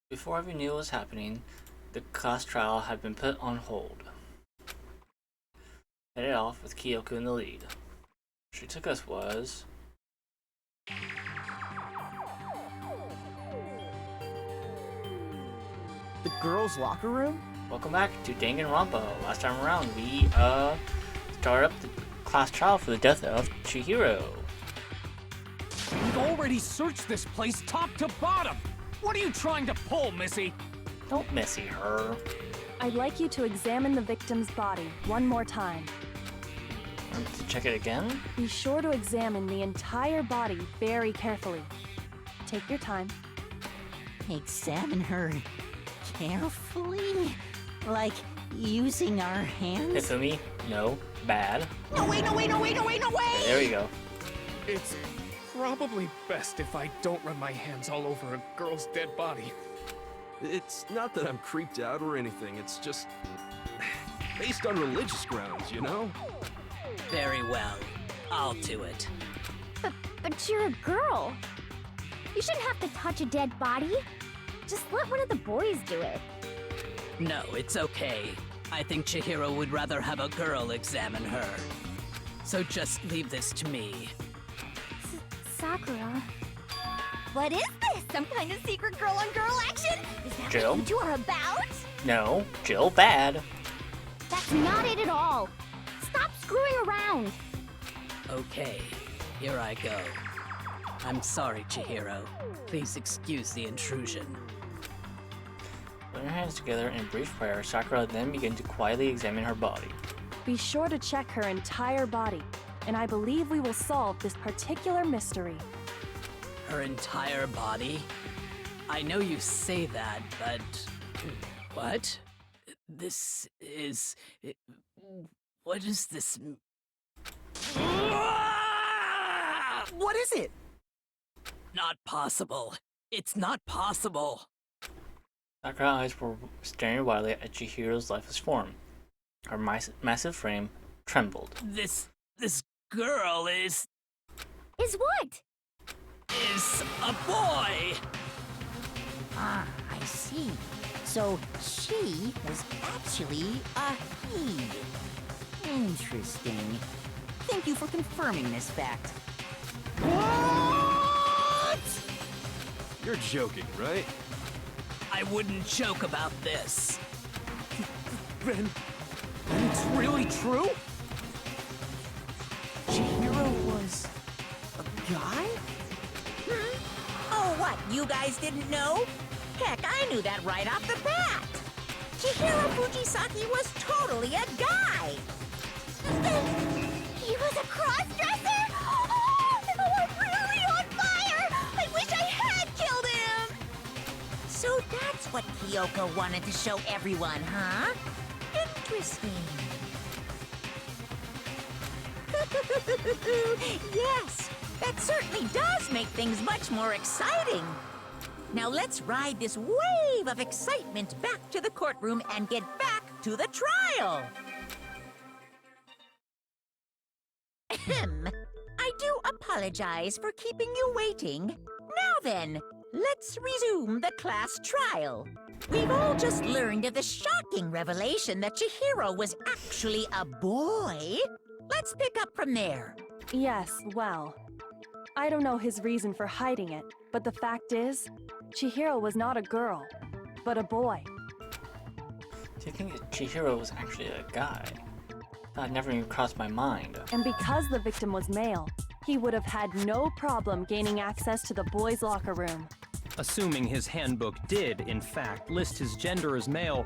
Before everyone knew what was happening, the class trial had been put on hold. Headed off with Kyoko in the lead. Where she took us was... The girls' locker room? Welcome back to Danganronpa. Last time around, we started up the class trial for the death of Chihiro. We've already searched this place top to bottom! What are you trying to pull, Missy? Don't missy her. I'd like you to examine the victim's body one more time. To check it again? Be sure to examine the entire body very carefully. Take your time. Examine her carefully? Like using our hands? Hifumi, no, bad. No way, no way, no way, no way, no way! There we go. It's probably best if I don't run my hands all over a girl's dead body. It's not that I'm creeped out or anything, it's just based on religious grounds, you know? Very well. I'll do it. But you're a girl. You shouldn't have to touch a dead body. Just let one of the boys do it. No, it's okay. I think Chihiro would rather have a girl examine her. So just leave this to me. Sakura. What is this? Some kind of secret girl-on-girl action? Is that Jill? what you two are about? No, Jill, bad. That's not it at all. Stop screwing around. Okay, here I go. I'm sorry, Chihiro. Please excuse the intrusion. Putting her hands together in brief prayer, Sakura then began to quietly examine her body. Be sure to check her entire body, and I believe we will solve this particular mystery. Her entire body? I know you say that, but... What? This is... What is this... What is it? Not possible. It's not possible. Sakura's eyes were staring wildly at Chihiro's lifeless form. Her massive frame trembled. This girl is What? a boy! Ah, I see. So she was actually a he. Interesting. Thank you for confirming this fact. What? You're joking, right? I wouldn't joke about this. Then it's really true? Chihiro was a guy? Oh, what? You guys didn't know? Heck, I knew that right off the bat. Chihiro Fujisaki was totally a guy. He was a cross-dresser? Oh, I'm really on fire! I wish I had killed him! So that's what Kyoko wanted to show everyone, huh? Interesting. Yes, that certainly does make things much more exciting. Now let's ride this wave of excitement back to the courtroom and get back to the trial. Ahem. I do apologize for keeping you waiting. Now then, let's resume the class trial. We've all just learned of the shocking revelation that Chihiro was actually a boy. Let's pick up from there. Yes, well, I don't know his reason for hiding it, but the fact is, Chihiro was not a girl, but a boy. Do you think that Chihiro was actually a guy? That never even crossed my mind. And because the victim was male, he would have had no problem gaining access to the boys' locker room. Assuming his handbook did, in fact, list his gender as male,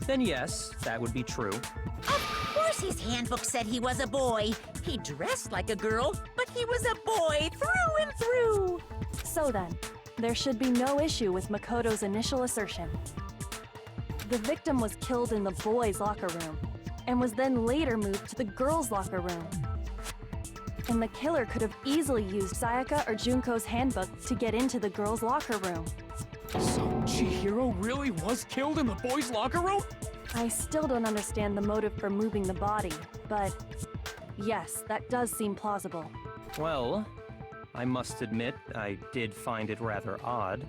then yes, that would be true. Of course his handbook said he was a boy. He dressed like a girl, but he was a boy through and through. So then, there should be no issue with Makoto's initial assertion. The victim was killed in the boys' locker room, and was then later moved to the girls' locker room. And the killer could have easily used Sayaka or Junko's handbook to get into the girls' locker room. So Chihiro really was killed in the boys' locker room? I still don't understand the motive for moving the body, but yes, that does seem plausible. Well, I must admit, I did find it rather odd.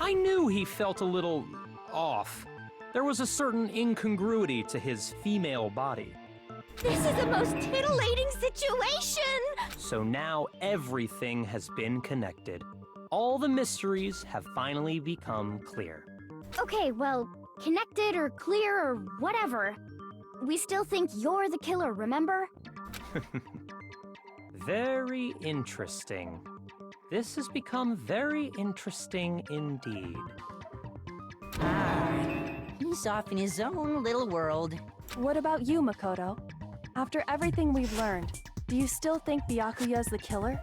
I knew he felt a little off. There was a certain incongruity to his female body. This is the most titillating situation! So now everything has been connected. All the mysteries have finally become clear. Okay, well, connected or clear or whatever. We still think you're the killer, remember? Very interesting. This has become very interesting indeed. He's off in his own little world. What about you, Makoto? After everything we've learned, do you still think Byakuya's the killer?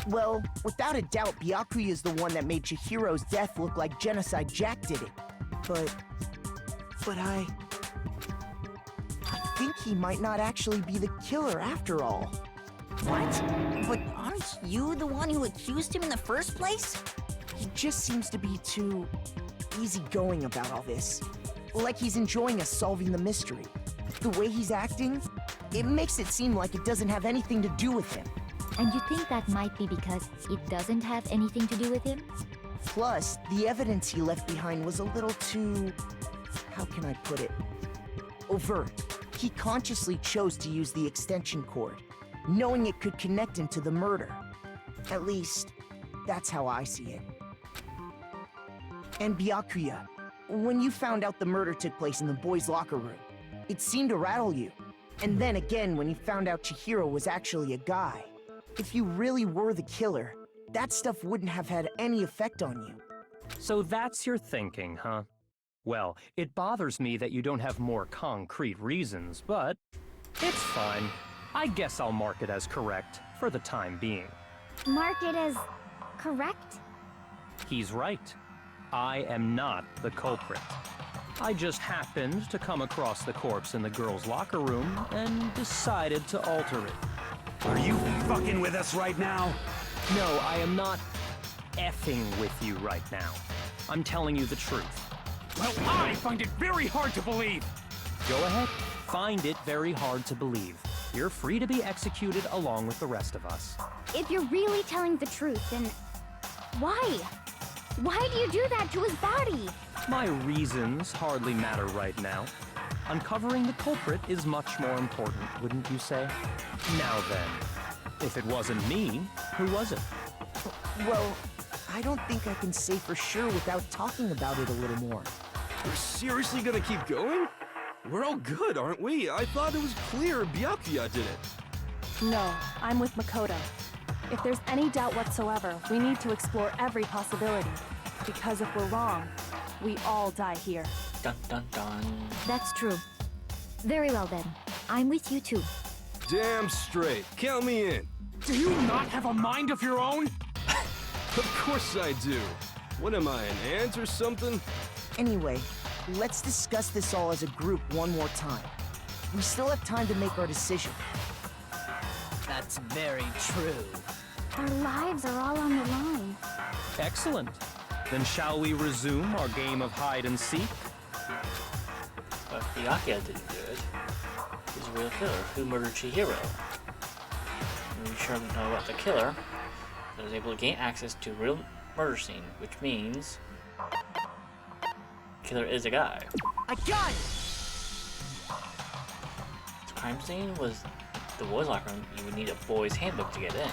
Well, without a doubt, Byakuya is the one that made Chihiro's death look like Genocide Jack did it. But I think he might not actually be the killer after all. What? But aren't you the one who accused him in the first place? He just seems to be too easygoing about all this. Like he's enjoying us solving the mystery. The way he's acting, it makes it seem like it doesn't have anything to do with him. And you think that might be because it doesn't have anything to do with him? Plus, the evidence he left behind was a little too... how can I put it? Overt. He consciously chose to use the extension cord, knowing it could connect him to the murder. At least, that's how I see it. And Byakuya, when you found out the murder took place in the boys' locker room, it seemed to rattle you. And then again when you found out Chihiro was actually a guy. If you really were the killer, that stuff wouldn't have had any effect on you. So that's your thinking, huh? Well, it bothers me that you don't have more concrete reasons, but it's fine. I guess I'll mark it as correct for the time being. Mark it as correct? He's right. I am not the culprit. I just happened to come across the corpse in the girls' locker room and decided to alter it. Are you fucking with us right now? No, I am not effing with you right now. I'm telling you the truth. Well, I find it very hard to believe. Go ahead, find it very hard to believe. You're free to be executed along with the rest of us. If you're really telling the truth, then why? Why do you do that to his body? My reasons hardly matter right now. Uncovering the culprit is much more important, wouldn't you say? Now then, if it wasn't me, who was it? Well, I don't think I can say for sure without talking about it a little more. We're seriously gonna keep going? We're all good, aren't we? I thought it was clear Byakuya did it. No, I'm with Makoto. If there's any doubt whatsoever, we need to explore every possibility. Because if we're wrong, we all die here. Dun dun dun. That's true. Very well then. I'm with you too. Damn straight. Count me in. Do you not have a mind of your own? Of course I do. What am I, an ant or something? Anyway, let's discuss this all as a group one more time. We still have time to make our decision. That's very true. Our lives are all on the line. Excellent. Then shall we resume our game of hide and seek? But Byakuya didn't do it. He's a real killer who murdered Chihiro. And we sure know about the killer that was able to gain access to a real murder scene, which means the killer is a guy. I got it! The crime scene was the boys' locker room. You would need a boys' handbook to get in.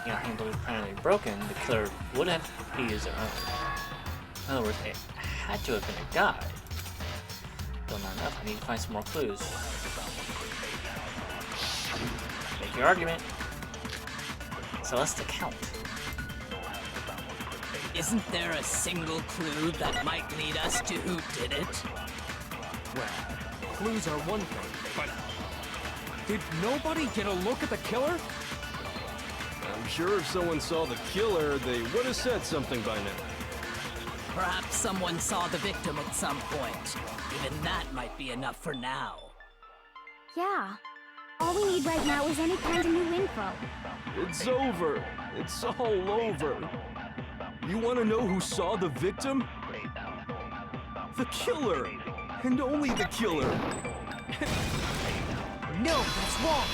You know, handbook is apparently broken. The killer would have used their own. In other words, it had to have been a guy. Still not enough. I need to find some more clues. Make your argument. So let's count. Isn't there a single clue that might lead us to who did it? Well, clues are one thing, but did nobody get a look at the killer? I'm sure if someone saw the killer, they would have said something by now. Perhaps someone saw the victim at some point. Even that might be enough for now. Yeah. All we need right now is any kind of new info. It's over. It's all over. You want to know who saw the victim? The killer! And only the killer! No, that's wrong!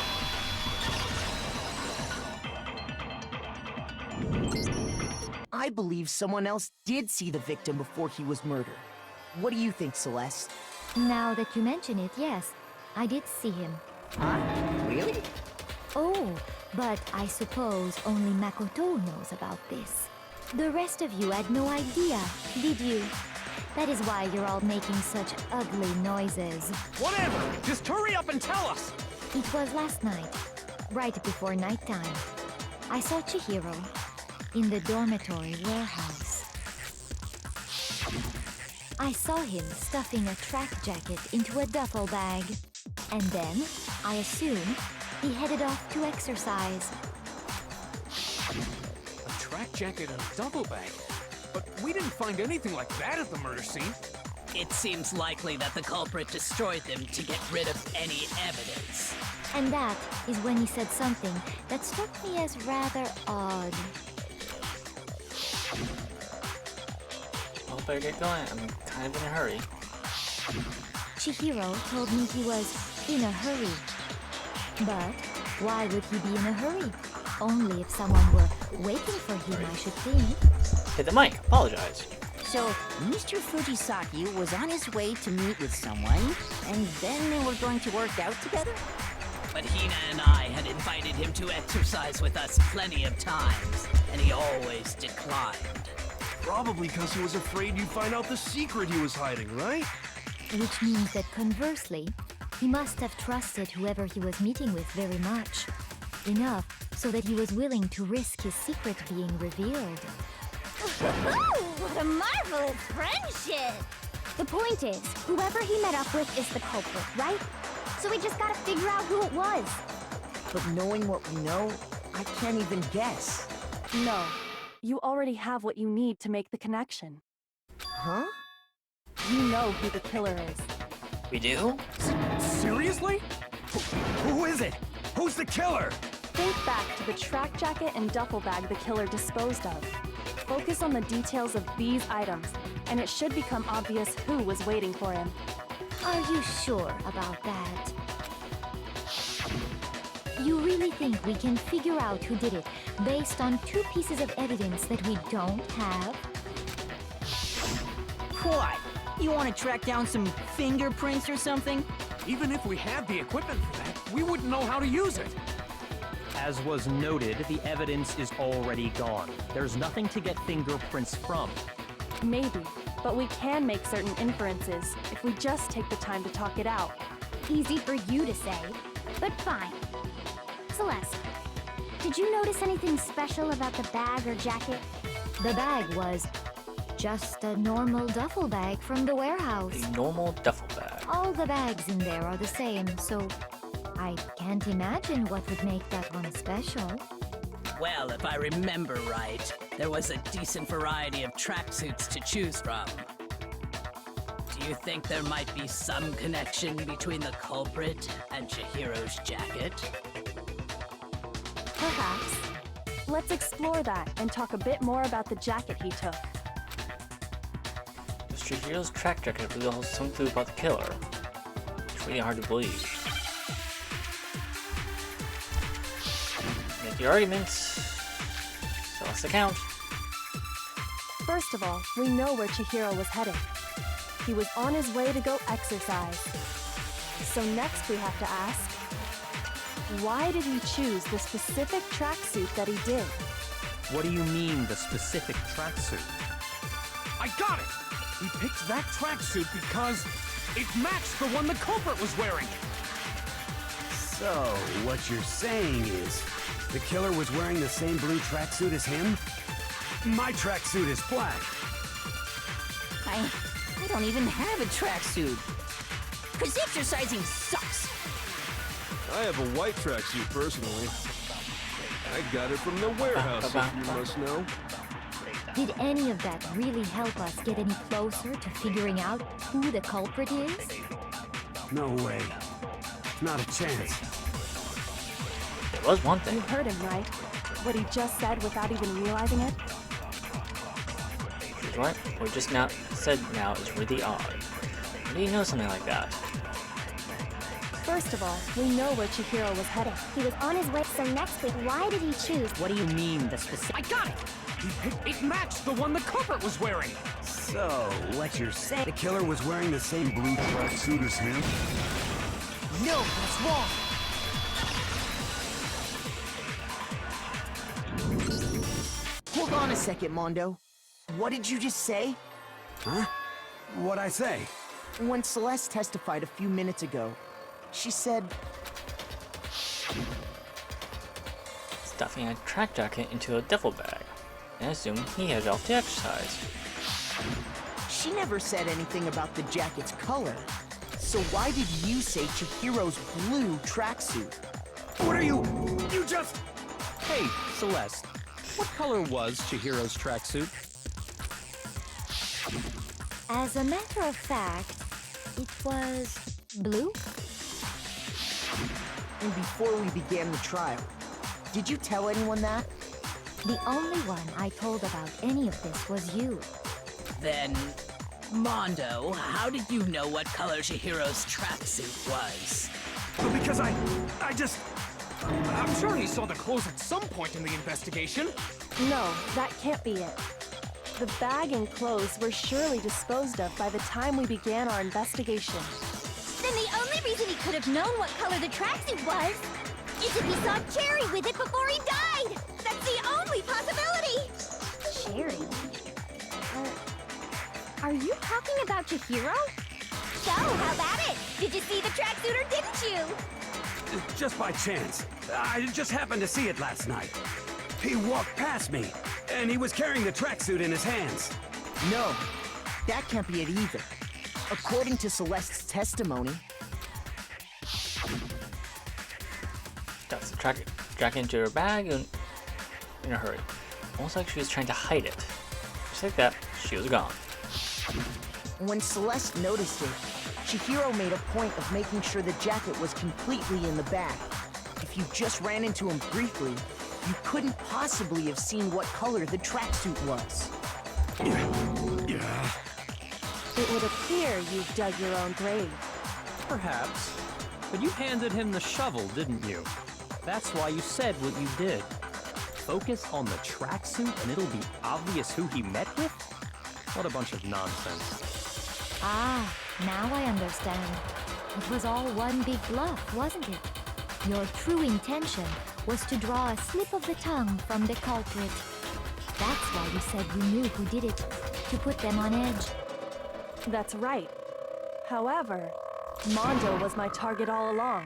I believe someone else did see the victim before he was murdered. What do you think, Celeste? Now that you mention it, yes, I did see him. Huh? Really? Oh, but I suppose only Makoto knows about this. The rest of you had no idea, did you? That is why you're all making such ugly noises. Whatever! Just hurry up and tell us! It was last night, right before nighttime. I saw Chihiro in the dormitory warehouse. I saw him stuffing a track jacket into a duffel bag. And then, I assume, he headed off to exercise. A track jacket and a duffel bag? But we didn't find anything like that at the murder scene. It seems likely that the culprit destroyed them to get rid of any evidence. And that is when he said something that struck me as rather odd. Well, better get going. I'm kind of in a hurry. Chihiro told me he was in a hurry. But why would he be in a hurry? Only if someone were waiting for him, I should think. Hit the mic. Apologize. So, Mr. Fujisaki was on his way to meet with someone, and then they were going to work out together? But Hina and I had invited him to exercise with us plenty of times, and he always declined. Probably because he was afraid you'd find out the secret he was hiding, right? Which means that conversely, he must have trusted whoever he was meeting with very much. Enough so that he was willing to risk his secret being revealed. What a marvelous friendship! The point is, whoever he met up with is the culprit, right? So we just gotta figure out who it was. But knowing what we know, I can't even guess. No, you already have what you need to make the connection. Huh? You know who the killer is. We do? Seriously? Who is it? Who's the killer? Think back to the track jacket and duffel bag the killer disposed of. Focus on the details of these items, and it should become obvious who was waiting for him. Are you sure about that? You really think we can figure out who did it based on 2 pieces of evidence that we don't have? What? You want to track down some fingerprints or something? Even if we had the equipment for that, we wouldn't know how to use it. As was noted, the evidence is already gone. There's nothing to get fingerprints from. Maybe, but we can make certain inferences if we just take the time to talk it out. Easy for you to say, but fine. Celeste, did you notice anything special about the bag or jacket? The bag was just a normal duffel bag from the warehouse. A normal duffel bag. All the bags in there are the same, so I can't imagine what would make that one special. Well, if I remember right, there was a decent variety of tracksuits to choose from. Do you think there might be some connection between the culprit and Chihiro's jacket? Perhaps. Let's explore that and talk a bit more about the jacket he took. Does Chihiro's track jacket reveal some clue about the killer? It's really hard to believe. Make your arguments. Celeste account. First of all, we know where Chihiro was headed. He was on his way to go exercise. So next we have to ask, why did he choose the specific tracksuit that he did? What do you mean, the specific tracksuit? I got it! He picked that tracksuit because it matched the one the culprit was wearing. So, what you're saying is, the killer was wearing the same blue tracksuit as him? My tracksuit is black. I don't even have a tracksuit. 'Cause exercising sucks. I have a white tracksuit personally. I got it from the warehouse, if you must know. Did any of that really help us get any closer to figuring out who the culprit is? No way. Not a chance. There was one You thing. heard him, right? What he just said without even realizing it? What we just now said now is really odd. How do you know something like that? First of all, we know where Chihiro was headed. He was on his way, so next week, why did he choose? What do you mean, the specific? I got it! It matched the one the culprit was wearing! So, what you're saying? The killer was wearing the same blue tracksuit as him? No, that's wrong. Hold on a second, Mondo. What did you just say? Huh? What'd I say? When Celeste testified a few minutes ago, she said... Stuffing a track jacket into a duffel bag, and assumed he headed off to exercise. She never said anything about the jacket's color. So why did you say Chihiro's blue tracksuit? What are you... You just... Hey, Celeste, what color was Chihiro's tracksuit? As a matter of fact, it was blue. And before we began the trial, did you tell anyone that? The only one I told about any of this was you. Then, Mondo, how did you know what color Chihiro's tracksuit was? Because I just... I'm sure he saw the clothes at some point in the investigation. No, that can't be it. The bag and clothes were surely disposed of by the time we began our investigation. Then the only reason he could have known what color the tracksuit was is if he saw Cherry with it before he died! That's the only possibility! Cherry? Are you talking about Chihiro? So, how about it? Did you see the tracksuit or didn't you? Just by chance. I just happened to see it last night. He walked past me, and he was carrying the tracksuit in his hands. No, that can't be it either. According to Celeste's testimony... Stuffed the jacket into her bag in a hurry. Almost like she was trying to hide it. Just like that, she was gone. When Celeste noticed it, Chihiro made a point of making sure the jacket was completely in the bag. If you just ran into him briefly, you couldn't possibly have seen what color the tracksuit was. Yeah. It would appear you've dug your own grave. Perhaps. But you handed him the shovel, didn't you? That's why you said what you did. Focus on the tracksuit and it'll be obvious who he met with? What a bunch of nonsense. Ah, now I understand. It was all one big bluff, wasn't it? Your true intention was to draw a slip of the tongue from the culprit. That's why you said you knew who did it, to put them on edge. That's right. However, Mondo was my target all along.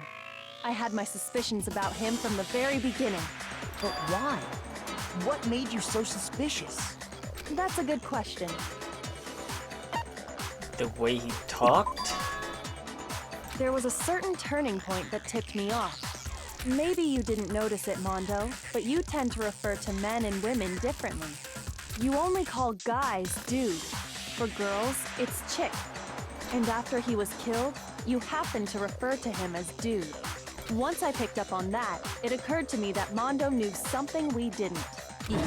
I had my suspicions about him from the very beginning. But why? What made you so suspicious? That's a good question. The way he talked? There was a certain turning point that tipped me off. Maybe you didn't notice it, Mondo, but you tend to refer to men and women differently. You only call guys dude. For girls, it's chick. And after he was killed, you happened to refer to him as dude. Once I picked up on that, it occurred to me that Mondo knew something we didn't. You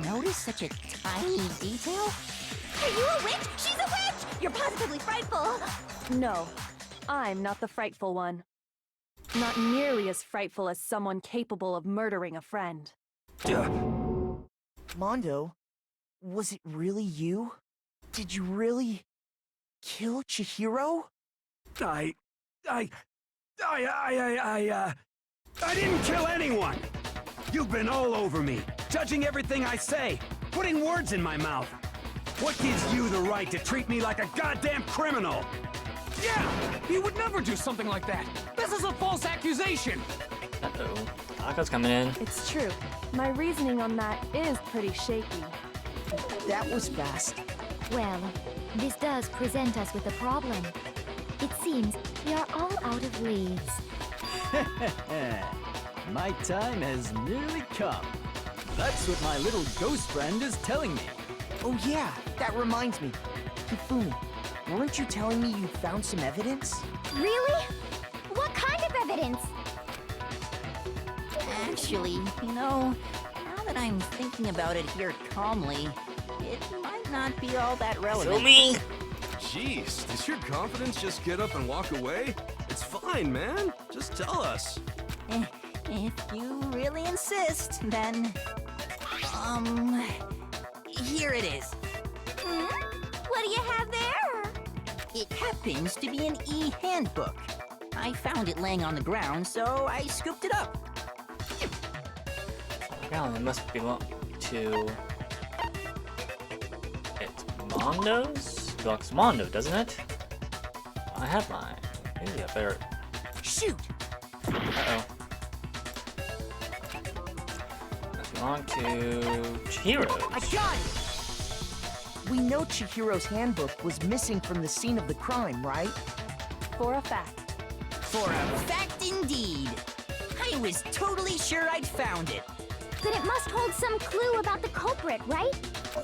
notice such a tiny detail? Are you a witch? She's a witch! You're positively frightful! No, I'm not the frightful one. Not nearly as frightful as someone capable of murdering a friend. Mondo, was it really you? Did you really kill Chihiro? I didn't kill anyone! You've been all over me, judging everything I say, putting words in my mouth. What gives you the right to treat me like a goddamn criminal? Yeah! He would never do something like that! This is a false accusation! Uh-oh. Taka's coming in. It's true. My reasoning on that is pretty shaky. That was fast. Well, this does present us with a problem. It seems we are all out of leads. My time has nearly come. That's what my little ghost friend is telling me. Oh yeah, that reminds me. Hifumi, weren't you telling me you found some evidence? Really? What kind of evidence? Actually, now that I'm thinking about it here calmly, it might not be all that relevant. Kill me! Jeez, does your confidence just get up and walk away? It's fine, man. Just tell us. If you really insist, then... Here it is. What do you have there? It happens to be an e-handbook. I found it laying on the ground, so I scooped it up. Ground, it must belong to... It's Mondo's? It belongs to Mondo, doesn't it? I have mine. Maybe I better... Shoot! Uh-oh. Must belong to Chihiro's. I got it! We know Chihiro's handbook was missing from the scene of the crime, right? For a fact. For a fact indeed. I was totally sure I'd found it. Then it must hold some clue about the culprit, right?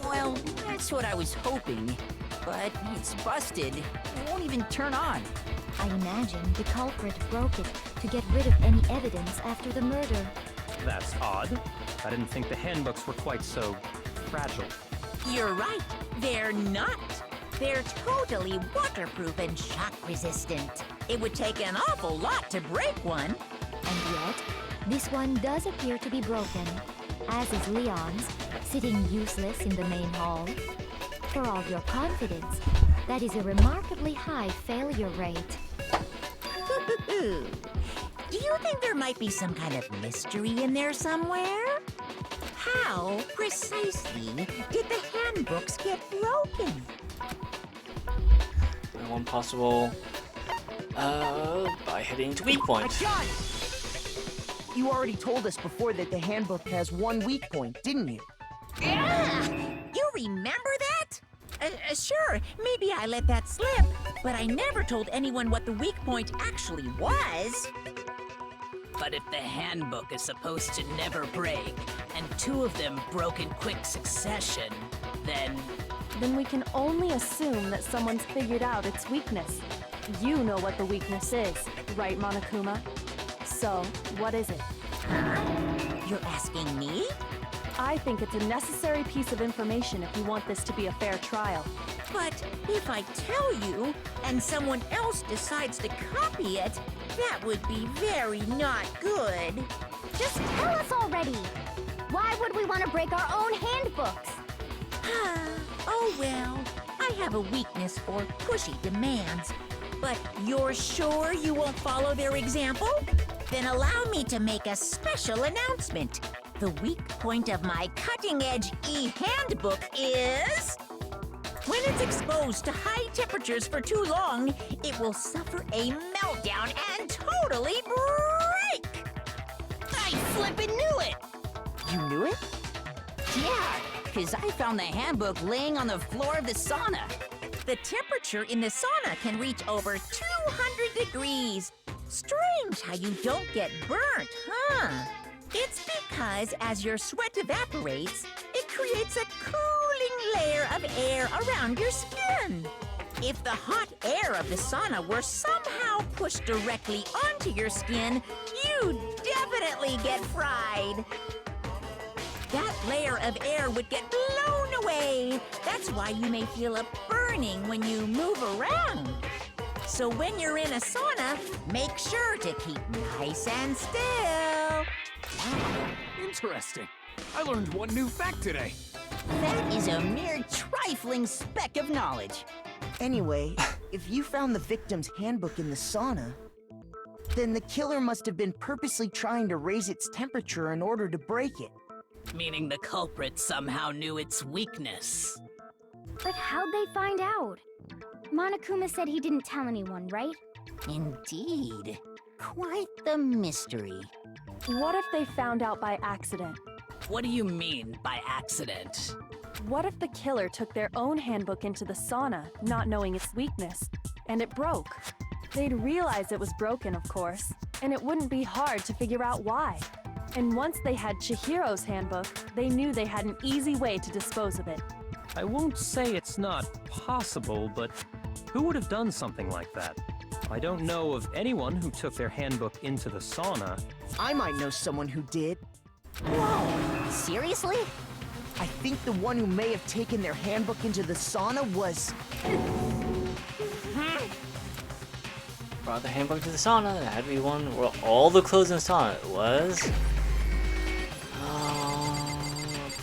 Well, that's what I was hoping. But it's busted. It won't even turn on. I imagine the culprit broke it to get rid of any evidence after the murder. That's odd. I didn't think the handbooks were quite so fragile. You're right. They're not. They're totally waterproof and shock resistant. It would take an awful lot to break one. And yet, this one does appear to be broken, as is Leon's, sitting useless in the main hall. For all your confidence, that is a remarkably high failure rate. Do you think there might be some kind of mystery in there somewhere? How precisely did the handbooks get broken? One possible... by heading to weak point. I got it! You already told us before that the handbook has one weak point, didn't you? Yeah! You remember that? Sure, maybe I let that slip, but I never told anyone what the weak point actually was. But if the handbook is supposed to never break, and two of them broke in quick succession, then we can only assume that someone's figured out its weakness. You know what the weakness is, right, Monokuma? So, what is it? You're asking me? I think it's a necessary piece of information if you want this to be a fair trial. But if I tell you, and someone else decides to copy it, that would be very not good. Just tell us already! Why would we want to break our own handbooks? Oh well, I have a weakness for pushy demands. But you're sure you won't follow their example? Then allow me to make a special announcement. The weak point of my cutting-edge e-handbook is... when it's exposed to high temperatures for too long, it will suffer a meltdown and totally break! I flippin' knew it! You knew it? Yeah, because I found the handbook laying on the floor of the sauna. The temperature in the sauna can reach over 200 degrees. Strange how you don't get burnt, huh? It's because as your sweat evaporates, it creates a cooling layer of air around your skin. If the hot air of the sauna were somehow pushed directly onto your skin, you'd definitely get fried. That layer of air would get blown away. That's why you may feel a burning when you move around. So when you're in a sauna, make sure to keep nice and still. Interesting. I learned one new fact today. That is a mere trifling speck of knowledge. Anyway, if you found the victim's handbook in the sauna, then the killer must have been purposely trying to raise its temperature in order to break it. meaning the culprit somehow knew its weakness. But how'd they find out? Monokuma said he didn't tell anyone, right? Indeed. Quite the mystery. What if they found out by accident? What do you mean by accident? What if the killer took their own handbook into the sauna, not knowing its weakness, and it broke? They'd realize it was broken, of course, and it wouldn't be hard to figure out why. And once they had Chihiro's handbook, they knew they had an easy way to dispose of it. I won't say it's not possible, but who would have done something like that? I don't know of anyone who took their handbook into the sauna. I might know someone who did. Whoa! Seriously? I think the one who may have taken their handbook into the sauna was... Brought the handbook to the sauna, and it had to be one where all the clothes in the sauna was...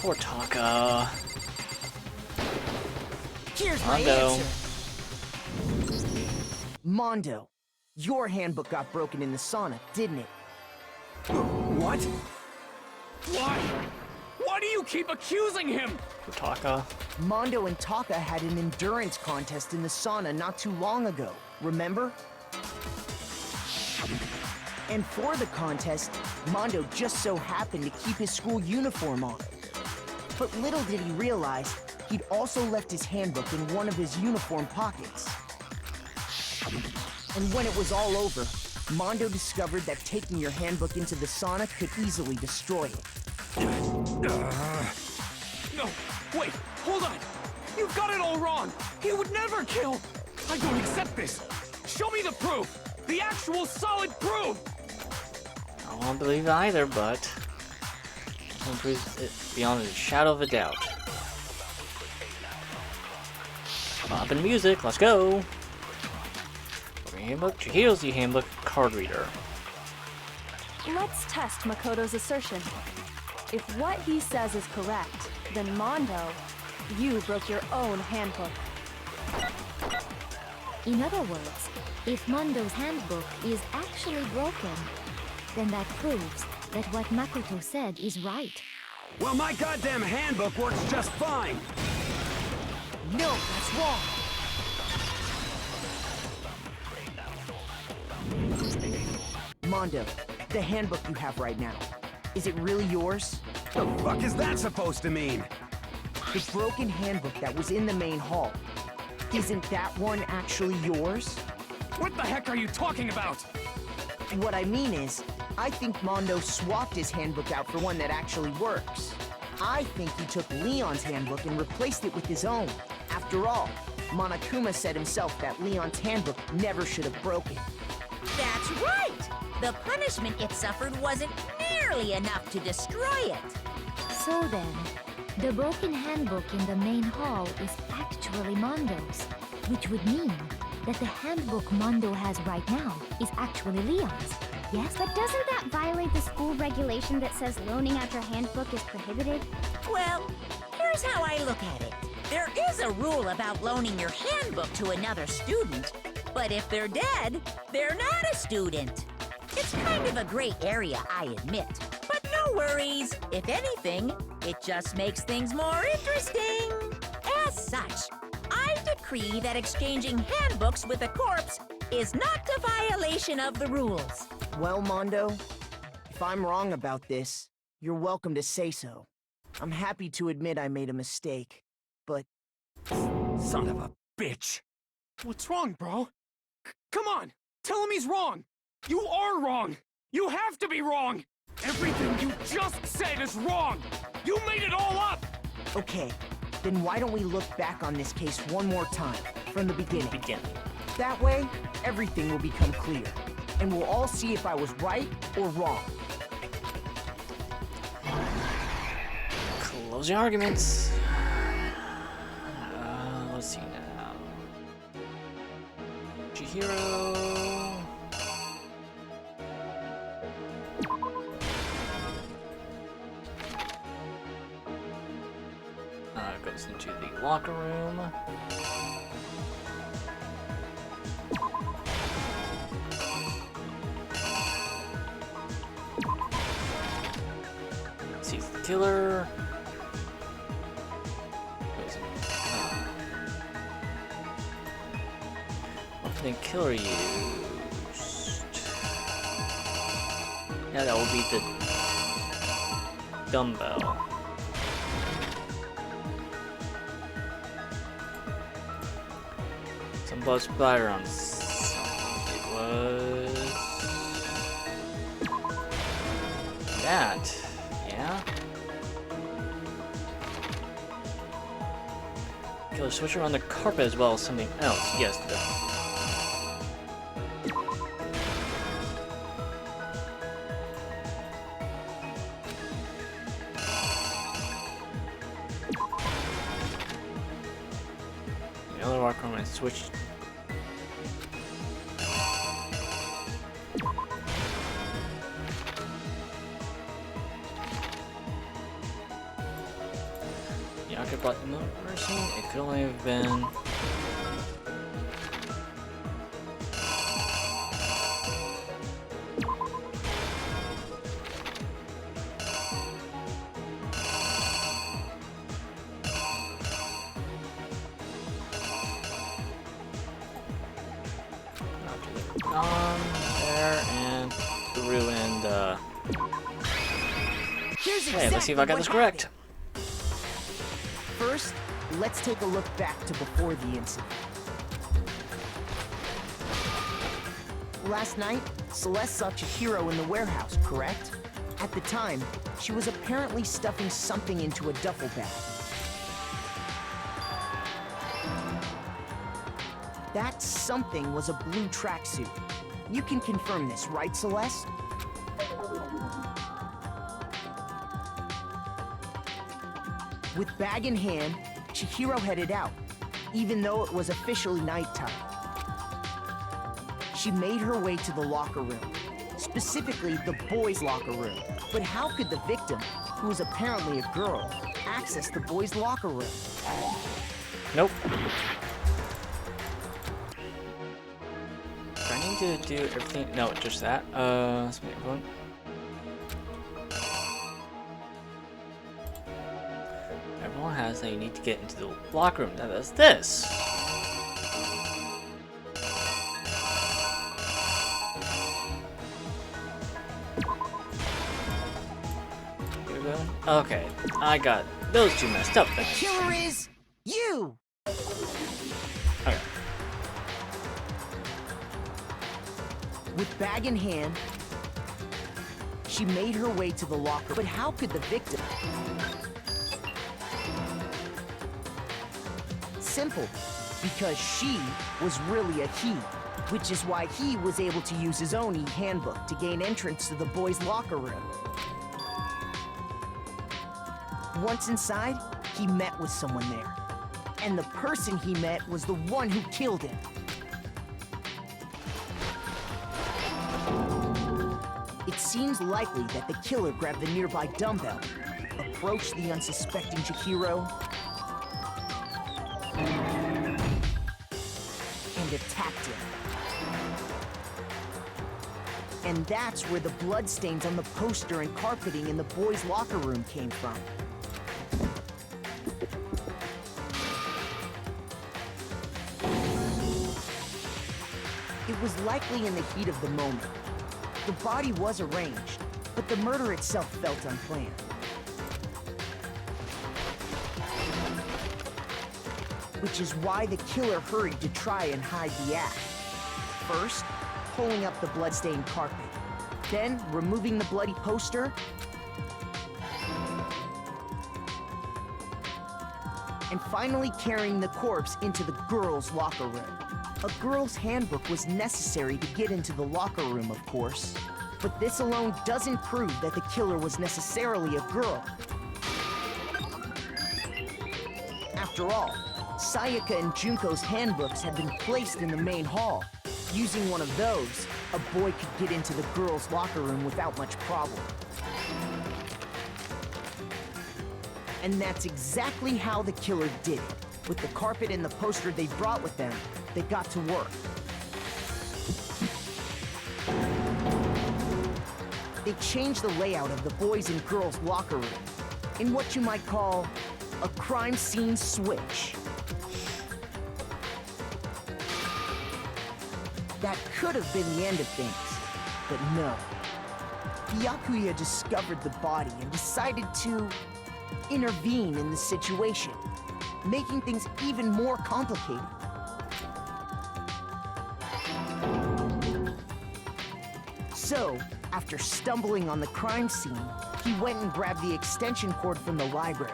Poor Taka. Here's my Mondo. answer. Mondo, your handbook got broken in the sauna, didn't it? What? Why? Why do you keep accusing him? Poor Taka. Mondo and Taka had an endurance contest in the sauna not too long ago, remember? And for the contest, Mondo just so happened to keep his school uniform on. But little did he realize, he'd also left his handbook in one of his uniform pockets. And when it was all over, Mondo discovered that taking your handbook into the sauna could easily destroy it. No, wait, hold on. You've got it all wrong. He would never kill. I don't accept this. Show me the proof. The actual solid proof. I don't believe it either, but someone proves it beyond a shadow of a doubt. Pop in music, let's go! Handbook, Chihiro's the handbook card reader. Let's test Makoto's assertion. If what he says is correct, then Mondo, you broke your own handbook. In other words, if Mondo's handbook is actually broken, then that proves that what Makoto said is right. Well, my goddamn handbook works just fine. No, that's wrong! Mondo, the handbook you have right now, is it really yours? The fuck is that supposed to mean? The broken handbook that was in the main hall, isn't that one actually yours? What the heck are you talking about? What I mean is, I think Mondo swapped his handbook out for one that actually works. I think he took Leon's handbook and replaced it with his own. After all, Monokuma said himself that Leon's handbook never should have broken. That's right! The punishment it suffered wasn't nearly enough to destroy it. So then, the broken handbook in the main hall is actually Mondo's, which would mean that the handbook Mondo has right now is actually Leon's. Yes? But doesn't that violate the school regulation that says loaning out your handbook is prohibited? Well, here's how I look at it. There is a rule about loaning your handbook to another student, but if they're dead, they're not a student. It's kind of a gray area, I admit. But no worries. If anything, it just makes things more interesting. As such, I decree that exchanging handbooks with a corpse is not a violation of the rules. Well, Mondo, if I'm wrong about this, you're welcome to say so. I'm happy to admit I made a mistake, but... Son of a bitch. What's wrong, bro? Come on, tell him he's wrong. You are wrong. You have to be wrong. Everything you just said is wrong. You made it all up. Okay, then why don't we look back on this case one more time, from the beginning? That way, everything will become clear, and we'll all see if I was right or wrong. Closing arguments. Let's see now. Chihiro. Goes into the locker room. Sees the killer. Goes in, what did the killer used? Yeah, that will be the dumbbell. Some blood splatter on something. It was that. Yeah. Killer switcher on the carpet as well as something else. Yes. The other walk around and switch. blood in the murder scene, it could only have been... on there and through and okay, let's see if I got this correct. First, let's take a look back to before the incident. Last night, Celeste saw Chihiro in the warehouse, correct? At the time, she was apparently stuffing something into a duffel bag. That something was a blue tracksuit. You can confirm this, right, Celeste? With bag in hand, Chihiro headed out, even though it was officially nighttime. She made her way to the locker room, specifically the boys' locker room. But how could the victim, who was apparently a girl, access the boys' locker room? Nope. Do I need to do everything? No, just that. Let's make one. Everyone has that you need to get into the locker room. Now that's this. Here we go. Okay, I got those two messed up. The killer is you! Okay. With bag in hand, she made her way to the locker. But how could the victim? Simple, because she was really a he, which is why he was able to use his own e-handbook to gain entrance to the boys' locker room. Once inside, he met with someone there, and the person he met was the one who killed him. It seems likely that the killer grabbed the nearby dumbbell, approached the unsuspecting Chihiro, and attacked him. And that's where the bloodstains on the poster and carpeting in the boys' locker room came from. It was likely in the heat of the moment. The body was arranged, but the murder itself felt unplanned. Which is why the killer hurried to try and hide the act. First, pulling up the bloodstained carpet, then removing the bloody poster, and finally carrying the corpse into the girls' locker room. A girl's handbook was necessary to get into the locker room, of course. But this alone doesn't prove that the killer was necessarily a girl. After all, Sayaka and Junko's handbooks had been placed in the main hall. Using one of those, a boy could get into the girls' locker room without much problem. And that's exactly how the killer did it. With the carpet and the poster they brought with them, they got to work. They changed the layout of the boys' and girls' locker room in what you might call a crime scene switch. That could have been the end of things, but no. Byakuya discovered the body and decided to intervene in the situation, making things even more complicated. So, after stumbling on the crime scene, he went and grabbed the extension cord from the library,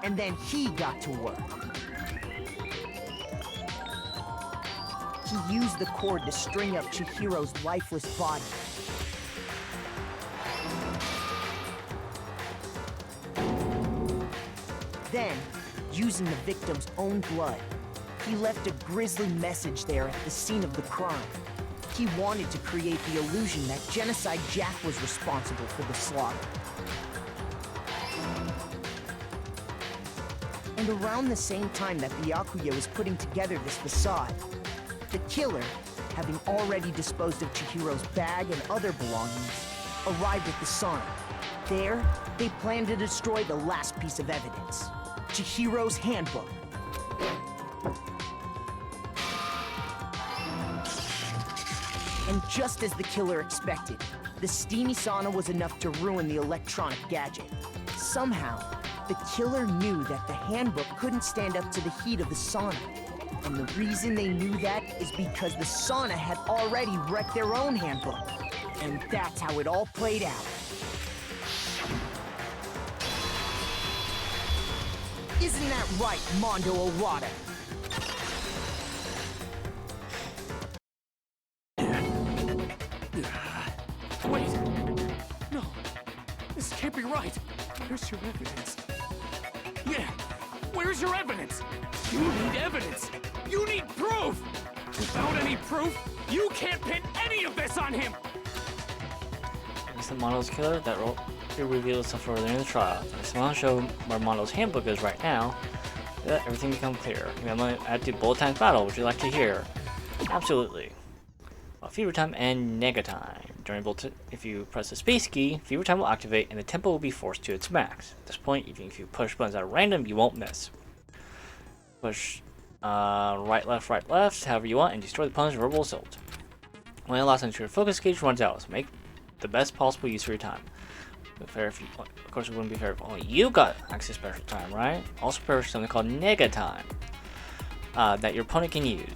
and then he got to work. He used the cord to string up Chihiro's lifeless body. Then, using the victim's own blood, he left a grisly message there at the scene of the crime. He wanted to create the illusion that Genocide Jack was responsible for the slaughter. And around the same time that Byakuya was putting together this facade, the killer, having already disposed of Chihiro's bag and other belongings, arrived at the sauna. There, they planned to destroy the last piece of evidence, Chihiro's handbook. And just as the killer expected, the steamy sauna was enough to ruin the electronic gadget. Somehow, the killer knew that the handbook couldn't stand up to the heat of the sauna. And the reason they knew that is because the sauna had already wrecked their own handbook. And that's how it all played out. Isn't that right, Mondo Owada? Wait! No! This can't be right! Where's your evidence? Yeah! Where's your evidence? You need evidence! You need proof! Without any proof, you can't pin any of this on him! It's the Mondo's killer that will reveal itself further in the trial. If I want to show where Mondo's handbook is right now, let everything become clear. I'm going to add to bullet time battle. Would you like to hear? Absolutely. Fever time and nega time. During bullet, if you press the space key, fever time will activate and the tempo will be forced to its max. At this point, even if you push buttons at random, you won't miss. Push right, left, however you want, and destroy the opponent's verbal assault. When it allows your focus gauge runs out, so make the best possible use for your time. Fair if you, of course, it wouldn't be fair if only you got access to special time, right? Also prepare something called nega time that your opponent can use.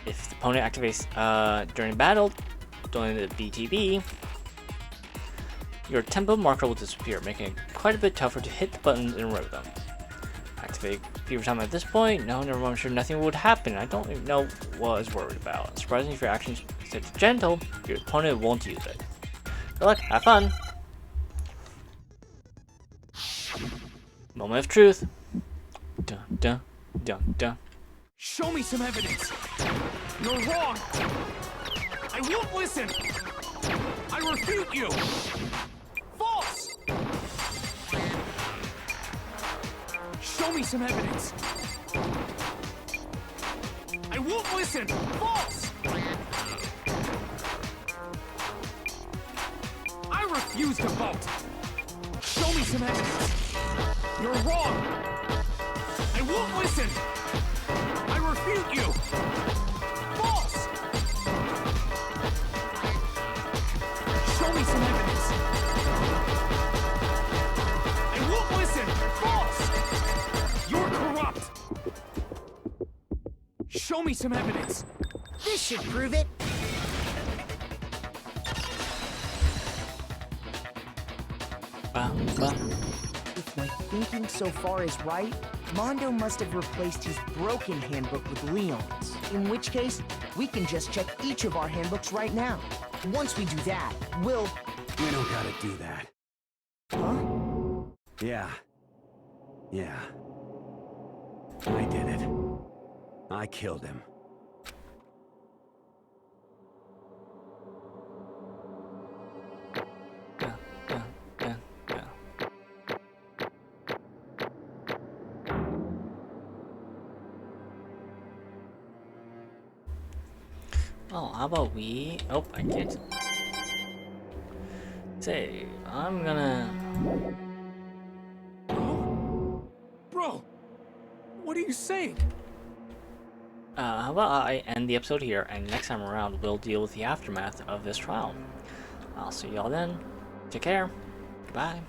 If the opponent activates during battle, during the BTB, your tempo marker will disappear, making it quite a bit tougher to hit the buttons in rhythm. Activate fever time at this point. No, never mind. I'm sure nothing would happen. I don't even know what I was worried about. Surprisingly, if your actions set to gentle, your opponent won't use it. Good luck. Have fun. Moment of truth. Dun dun dun dun. Show me some evidence! You're wrong! I won't listen! I refute you! False! Show me some evidence! I won't listen! False! I refuse to vote! Show me some evidence! You're wrong! I won't listen! I refute you! False! Show me some evidence! I won't listen! False! You're corrupt! Show me some evidence! This should prove it. If my thinking so far is right, Mondo must have replaced his broken handbook with Leon's. In which case, we can just check each of our handbooks right now. Once we do that, we'll... We don't gotta do that. Huh? Yeah. I did it. I killed him. Oh, how about we... Oh, I can't... Say, I'm gonna... Bro! What are you saying? How about I end the episode here, and next time around we'll deal with the aftermath of this trial. I'll see y'all then. Take care. Goodbye.